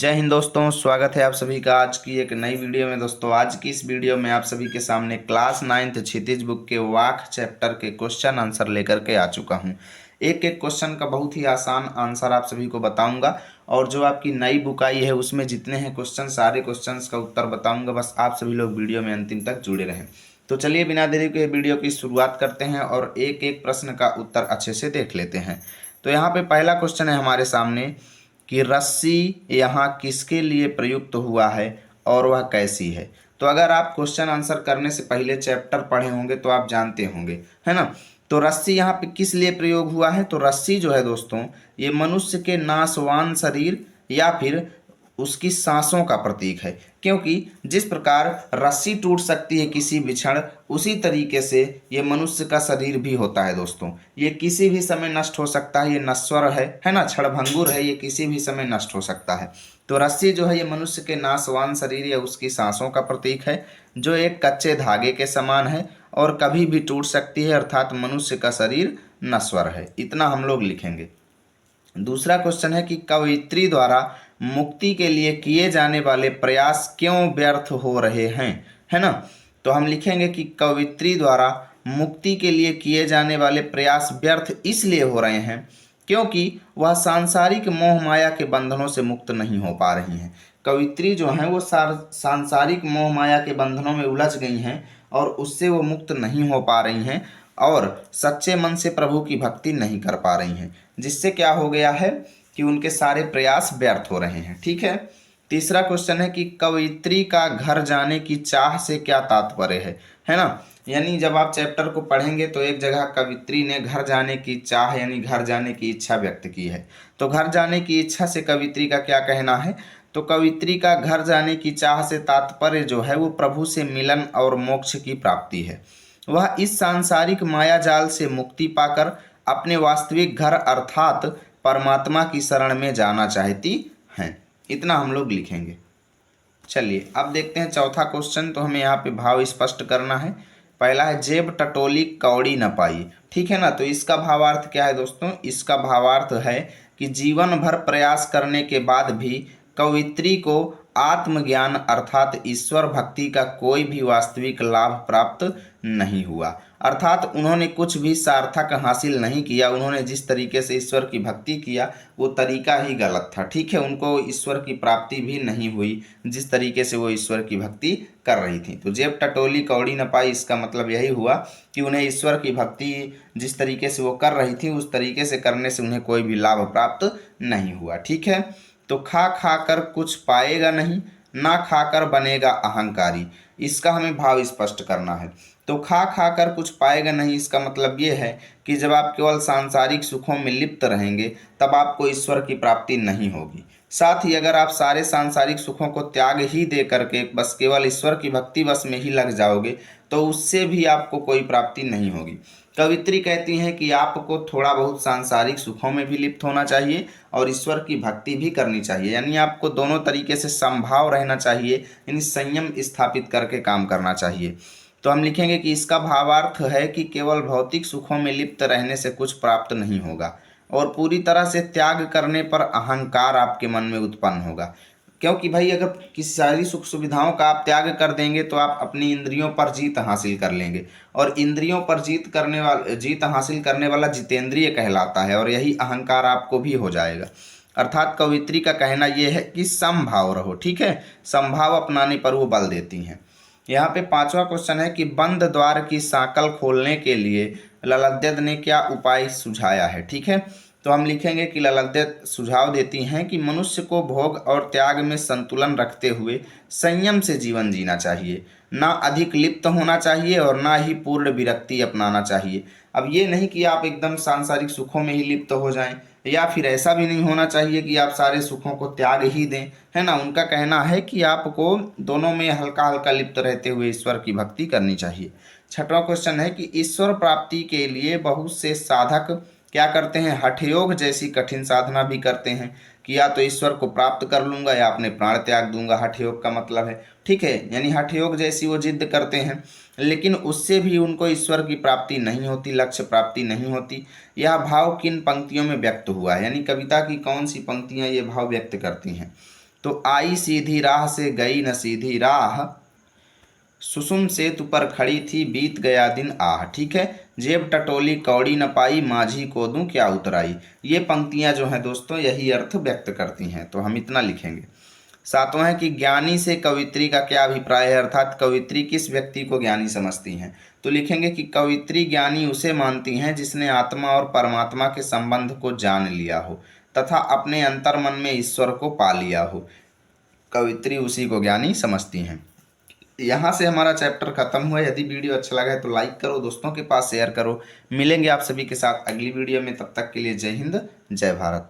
जय हिंद दोस्तों, स्वागत है आप सभी का आज की एक नई वीडियो में। दोस्तों आज की इस वीडियो में आप सभी के सामने क्लास 9th क्षितिज बुक के वाक चैप्टर के क्वेश्चन आंसर लेकर के आ चुका हूं। एक एक क्वेश्चन का बहुत ही आसान आंसर आप सभी को बताऊंगा और जो आपकी नई बुक आई है उसमें जितने हैं क्वेश्चन सारे क्वेश्चन का उत्तर बताऊँगा। बस आप सभी लोग वीडियो में अंतिम तक जुड़े रहें। तो चलिए बिना देरी के वीडियो की शुरुआत करते हैं और एक एक प्रश्न का उत्तर अच्छे से देख लेते हैं। तो यहाँ पे पहला क्वेश्चन है हमारे सामने कि रस्सी यहाँ किसके लिए प्रयुक्त हुआ है और वह कैसी है। तो अगर आप क्वेश्चन आंसर करने से पहले चैप्टर पढ़े होंगे तो आप जानते होंगे, है ना। तो रस्सी यहाँ पे किस लिए प्रयोग हुआ है? तो रस्सी जो है दोस्तों, ये मनुष्य के नाशवान शरीर या फिर उसकी सांसों का प्रतीक है, क्योंकि जिस प्रकार रस्सी टूट सकती है किसी भी क्षण, उसी तरीके से ये मनुष्य का शरीर भी होता है दोस्तों। ये किसी भी समय नष्ट हो सकता है, ये नश्वर है ना, क्षणभंगुर है, ये किसी भी समय नष्ट हो सकता है। तो रस्सी जो है ये मनुष्य के नाशवान शरीर या उसकी सांसों का प्रतीक है, जो एक कच्चे धागे के समान है और कभी भी टूट सकती है, अर्थात मनुष्य का शरीर नश्वर है। इतना हम लोग लिखेंगे। दूसरा क्वेश्चन है कि कवयित्री द्वारा मुक्ति के लिए किए जाने वाले प्रयास क्यों व्यर्थ हो रहे हैं, है ना। तो हम लिखेंगे कि कवयित्री द्वारा मुक्ति के लिए किए जाने वाले प्रयास व्यर्थ इसलिए हो रहे हैं क्योंकि वह सांसारिक मोह माया के बंधनों से मुक्त नहीं हो पा रही हैं। कवयित्री जो हैं वो सांसारिक मोह माया के बंधनों में उलझ गई हैं और उससे वो मुक्त नहीं हो पा रही हैं और सच्चे मन से प्रभु की भक्ति नहीं कर पा रही हैं, जिससे क्या हो गया है कि उनके सारे प्रयास व्यर्थ हो रहे हैं। ठीक है। तीसरा क्वेश्चन है कि कवयित्री का घर जाने की चाह से क्या तात्पर्य है ना। यानी जब आप चैप्टर को पढ़ेंगे तो एक जगह कवयित्री ने घर जाने की चाह यानी घर जाने की इच्छा व्यक्त की है। तो घर जाने की इच्छा से कवयित्री का क्या कहना है? तो कवयित्री का घर जाने की चाह से तात्पर्य जो है वो प्रभु से मिलन और मोक्ष की प्राप्ति है। वह इस सांसारिक माया जाल से मुक्ति पाकर अपने वास्तविक घर अर्थात परमात्मा की शरण में जाना चाहती हैं। इतना हम लोग लिखेंगे। चलिए अब देखते हैं चौथा क्वेश्चन। तो हमें यहाँ पे भाव स्पष्ट करना है। पहला है जेब टटोली कौड़ी न पाई, ठीक है ना। तो इसका भावार्थ क्या है दोस्तों? इसका भावार्थ है कि जीवन भर प्रयास करने के बाद भी कवयित्री को आत्मज्ञान अर्थात ईश्वर भक्ति का कोई भी वास्तविक लाभ प्राप्त नहीं हुआ, अर्थात उन्होंने कुछ भी सार्थक हासिल नहीं किया। उन्होंने जिस तरीके से ईश्वर की भक्ति किया वो तरीका ही गलत था, ठीक है। उनको ईश्वर की प्राप्ति भी नहीं हुई जिस तरीके से वो ईश्वर की भक्ति कर रही थी। तो जेब टटोली कौड़ी न पाई, इसका मतलब यही हुआ कि उन्हें ईश्वर की भक्ति जिस तरीके से वो कर रही थी उस तरीके से करने से उन्हें कोई भी लाभ प्राप्त नहीं हुआ, ठीक है। तो खा खा कर कुछ पाएगा नहीं, ना खाकर बनेगा अहंकारी, इसका हमें भाव स्पष्ट करना है। तो खा खा कर कुछ पाएगा नहीं, इसका मतलब ये है कि जब आप केवल सांसारिक सुखों में लिप्त रहेंगे तब आपको ईश्वर की प्राप्ति नहीं होगी। साथ ही अगर आप सारे सांसारिक सुखों को त्याग ही दे करके बस केवल ईश्वर की भक्ति बस में ही लग जाओगे तो उससे भी आपको कोई प्राप्ति नहीं होगी। कवित्री कहती हैं कि आपको थोड़ा बहुत सांसारिक सुखों में भी लिप्त होना चाहिए और ईश्वर की भक्ति भी करनी चाहिए, यानी आपको दोनों तरीके से समभाव रहना चाहिए, यानी संयम स्थापित करके काम करना चाहिए। तो हम लिखेंगे कि इसका भावार्थ है कि केवल भौतिक सुखों में लिप्त रहने से कुछ प्राप्त नहीं होगा और पूरी तरह से त्याग करने पर अहंकार आपके मन में उत्पन्न होगा। क्योंकि भाई अगर किसी सारी सुख सुविधाओं का आप त्याग कर देंगे तो आप अपनी इंद्रियों पर जीत हासिल कर लेंगे और इंद्रियों पर जीत हासिल करने वाला जितेंद्रिय कहलाता है और यही अहंकार आपको भी हो जाएगा। अर्थात कवयित्री का कहना यह है कि समभाव रहो, ठीक है। समभाव अपनाने पर वो बल देती हैं। यहाँ पे पांचवा क्वेश्चन है कि बंद द्वार की सांकल खोलने के लिए ललद्यद ने क्या उपाय सुझाया है, ठीक है। तो हम लिखेंगे कि ललद्यद सुझाव देती हैं कि मनुष्य को भोग और त्याग में संतुलन रखते हुए संयम से जीवन जीना चाहिए, ना अधिक लिप्त होना चाहिए और ना ही पूर्ण विरक्ति अपनाना चाहिए। अब ये नहीं कि आप एकदम सांसारिक सुखों में ही लिप्त हो जाएं या फिर ऐसा भी नहीं होना चाहिए कि आप सारे सुखों को त्याग ही दें, है ना। उनका कहना है कि आपको दोनों में हल्का हल्का लिप्त रहते हुए ईश्वर की भक्ति करनी चाहिए। छठवां क्वेश्चन है कि ईश्वर प्राप्ति के लिए बहुत से साधक क्या करते हैं? हठयोग जैसी कठिन साधना भी करते हैं कि या तो ईश्वर को प्राप्त कर लूंगा या अपने प्राण त्याग दूंगा, हठयोग का मतलब है, ठीक है। यानी हठयोग जैसी वो जिद्द करते हैं लेकिन उससे भी उनको ईश्वर की प्राप्ति नहीं होती, लक्ष्य प्राप्ति नहीं होती। यह भाव किन पंक्तियों में व्यक्त हुआ है, यानी कविता की कौन सी पंक्तियां ये भाव व्यक्त करती हैं? तो आई सीधी राह से गई न सीधी राह, सुसुम सेतु पर खड़ी थी बीत गया दिन आह। ठीक है। जेब टटोली कौड़ी न पाई, माझी को दूं क्या उतराई। ये पंक्तियां जो हैं दोस्तों यही अर्थ व्यक्त करती हैं, तो हम इतना लिखेंगे। सातवां है कि ज्ञानी से कवित्री का क्या अभिप्राय है, अर्थात कवित्री किस व्यक्ति को ज्ञानी समझती हैं। तो लिखेंगे कि कवित्री ज्ञानी उसे मानती हैं जिसने आत्मा और परमात्मा के संबंध को जान लिया हो तथा अपने अंतर्मन में ईश्वर को पा लिया हो। कवित्री उसी को ज्ञानी समझती हैं। यहाँ से हमारा चैप्टर खत्म हुआ। यदि वीडियो अच्छा लगा है तो लाइक करो, दोस्तों के पास शेयर करो। मिलेंगे आप सभी के साथ अगली वीडियो में, तब तक के लिए जय हिंद जय भारत।